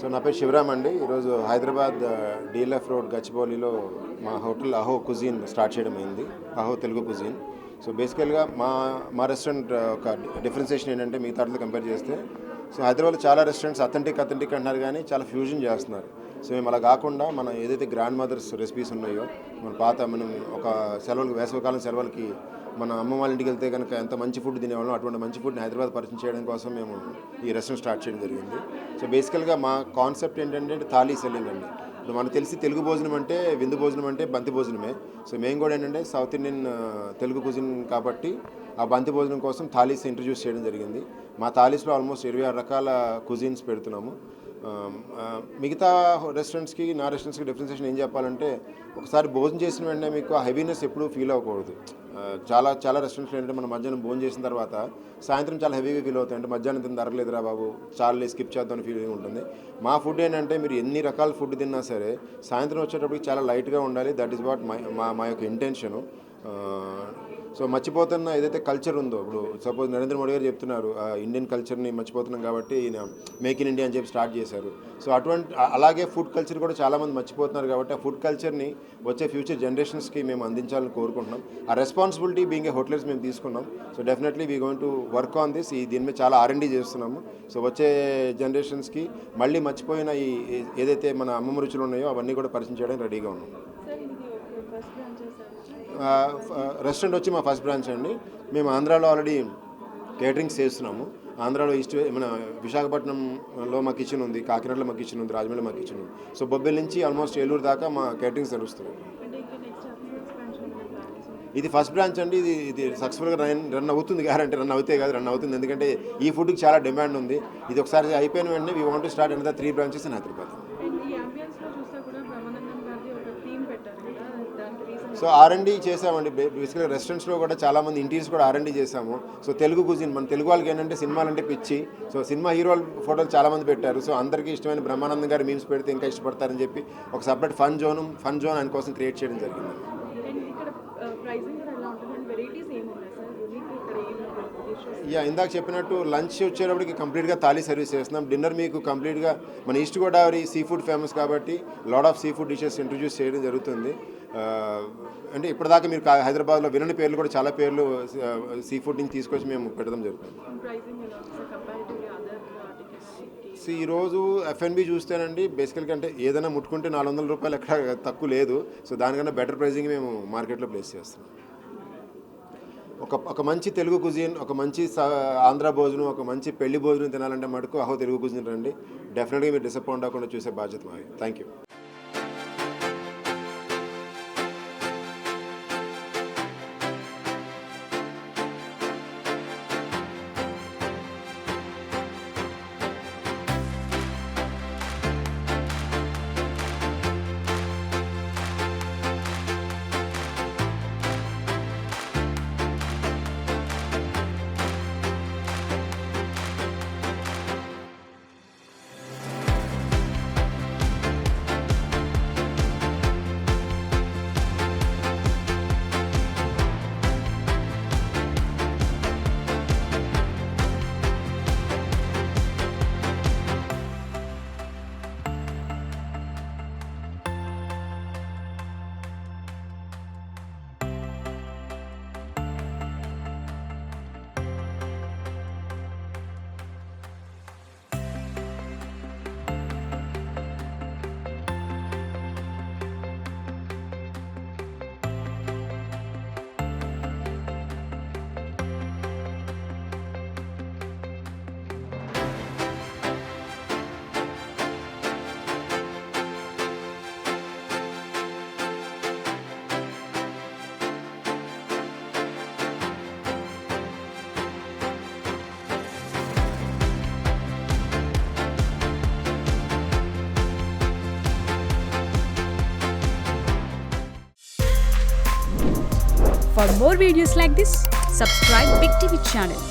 So నా పేరు శివరామ్ అండి. ఈరోజు హైదరాబాద్ డీఎల్ఎఫ్ రోడ్ గచ్చిబౌలిలో మా హోటల్ అహో కుజిన్ స్టార్ట్ చేయడం అయింది. అహో తెలుగు కుజిన్. సో బేసికల్గా మా రెస్టారెంట్ ఒక డిఫరెన్సియేషన్ ఏంటంటే మిగతా కంపేర్ చేస్తే, సో హైదరాబాద్లో చాలా రెస్టారెంట్స్ అథెంటిక్ అంటున్నారు కానీ చాలా ఫ్యూజన్ చేస్తున్నారు. సో మేము అలా కాకుండా మనం ఏదైతే గ్రాండ్ మదర్స్ రెసిపీస్ ఉన్నాయో, మనం ఒక సెలవులకి, వేసవికాలం సెలవులకి మన అమ్మ వాళ్ళ ఇంటికి వెళ్తే కనుక ఎంత మంచి ఫుడ్ తినేవాళ్ళం, అటువంటి మంచి ఫుడ్ని హైదరాబాద్ పరిచయం చేయడం కోసం మేము ఈ రెస్టారెంట్ స్టార్ట్ చేయడం జరిగింది. సో బేసికల్గా మా కాన్సెప్ట్ ఏంటంటే థాలీ సెల్లింగ్ అండి. ఇప్పుడు మనకు తెలిసి తెలుగు భోజనం అంటే విందు భోజనం అంటే బంతి భోజనమే. సో మేము కూడా ఏంటంటే సౌత్ ఇండియన్ తెలుగు కుజిన్ కాబట్టి ఆ బంతి భోజనం కోసం థాలీస్ ఇంట్రడ్యూస్ చేయడం జరిగింది. మా థాలీస్లో ఆల్మోస్ట్ 26 రకాల కుజిన్స్ పెడుతున్నాము. మిగతా రెస్టారెంట్స్కి నా రెస్టారెంట్స్కి డిఫరెన్సియేషన్ ఏం చెప్పాలంటే, ఒకసారి భోజనం చేసిన వెంటనే మీకు ఆ హెవీనెస్ ఎప్పుడూ ఫీల్ అవ్వకూడదు. చాలా రెస్టారెంట్స్లో ఏంటంటే మనం మధ్యాహ్నం భోజనం చేసిన తర్వాత సాయంత్రం చాలా హెవీగా ఫీల్ అవుతాయి. అంటే మధ్యాహ్నం తిన్న ధరలేదురా బాబు, చాలా స్కిప్ చేద్దామని ఫీలింగ్ ఉంటుంది. మా ఫుడ్ ఏంటంటే మీరు ఎన్ని రకాల ఫుడ్ తిన్నా సరే సాయంత్రం వచ్చేటప్పటికి చాలా లైట్గా ఉండాలి. దట్ ఈస్ వాట్ మా యొక్క ఇంటెన్షను. సో మర్చిపోతున్న ఏదైతే కల్చర్ ఉందో, ఇప్పుడు సపోజ్ నరేంద్ర మోడీ గారు చెప్తున్నారు ఇండియన్ కల్చర్ని మర్చిపోతున్నాం కాబట్టి ఈయన మేక్ ఇన్ ఇండియా అని చెప్పి స్టార్ట్ చేశారు. సో అలాగే ఫుడ్ కల్చర్ కూడా చాలామంది మర్చిపోతున్నారు కాబట్టి ఆ ఫుడ్ కల్చర్ని వచ్చే ఫ్యూచర్ జనరేషన్స్కి మేము అందించాలని కోరుకుంటున్నాం. ఆ రెస్పాన్సిబిలిటీ బీయింగ్ ఏ హోటల్స్ మేము తీసుకున్నాం. So definitely we going to work on this. దీని మీద చాలా R&D చేస్తున్నాము. సో వచ్చే జనరేషన్స్కి మళ్ళీ మర్చిపోయిన ఏదైతే మన అమ్మమ్మ రుచులు ఉన్నాయో అవన్నీ కూడా పరిచయం చేయడానికి రెడీగా ఉన్నాం. రెస్టారెంట్ వచ్చి మా ఫస్ట్ బ్రాంచ్ అండి. మేము ఆంధ్రాలో ఆల్రెడీ కేటరింగ్స్ చేస్తున్నాము. ఆంధ్రాలో మన విశాఖపట్నంలో మా కిచెన్ ఉంది, కాకినాడలో మా కిచెన్ ఉంది, రాజమండ్రిలో మా కిచెన్ ఉంది. సో బొబ్బిలి నుంచి ఆల్మోస్ట్ ఏలూరు దాకా మా కేటరింగ్స్ నడుస్తుంది. ఇది ఫస్ట్ బ్రాంచ్ అండి. ఇది సక్సెస్ఫుల్గా రన్ అవుతుంది. గ్యారంటీ రన్ అవుతుంది. ఎందుకంటే ఈ ఫుడ్కి చాలా డిమాండ్ ఉంది. ఇది ఒకసారి అయిపోయిన వెంటనే we want to start another 3 branches in Hyderabad. So R&D చేసామండి. బేసిక్గా రెస్టారెంట్స్లో కూడా చాలామంది ఇంటీరియర్స్ కూడా R&D చేసాము. సో తెలుగు కుజిన్, మన తెలుగు వాళ్ళకి ఏంటంటే సినిమాలు అంటే పిచ్చి. సో సినిమా హీరోల ఫోటోలు చాలామంది పెట్టారు. సో అందరికీ ఇష్టమైన బ్రహ్మానందం గారి మీమ్స్ పెడితే ఇంకా ఇష్టపడతారని చెప్పి ఒక సపరేట్ ఫన్ జోన్ ఆయన కోసం క్రియేట్ చేయడం జరిగింది. ఇందాక చెప్పినట్టు లంచ్ వచ్చేటప్పటికి కంప్లీట్గా థాలీ సర్వీస్ చేస్తున్నాం. డిన్నర్ మీకు కంప్లీట్గా మన east Godavari seafood famous కాబట్టి lot of seafood dishes introduce చేయడం జరుగుతుంది. అంటే ఇప్పటిదాకా మీరు హైదరాబాద్లో వినని పేర్లు కూడా చాలా పేర్లు సీ ఫుడ్ నుంచి తీసుకొచ్చి మేము పెట్టడం జరుగుతుంది. సో ఈరోజు F&B చూస్తేనండి బేసికల్గా అంటే ఏదైనా ముట్టుకుంటే 400 రూపాయలు ఎక్కడ తక్కువ లేదు. సో దానికన్నా బెటర్ ప్రైజింగ్ మేము మార్కెట్లో ప్లేస్ చేస్తున్నాం. ఒక మంచి తెలుగు కుజిన్, ఒక మంచి ఆంధ్ర భోజనం, ఒక మంచి పెళ్లి భోజనం తినాలంటే మటుకు అహో తెలుగు కుజిన్ రండి. డెఫినెట్గా మీరు డిసప్పాయింట్ అవ్వకుండా చూసే బాధ్యత మాది. Thank you. For more videos like this, subscribe Big TV channel.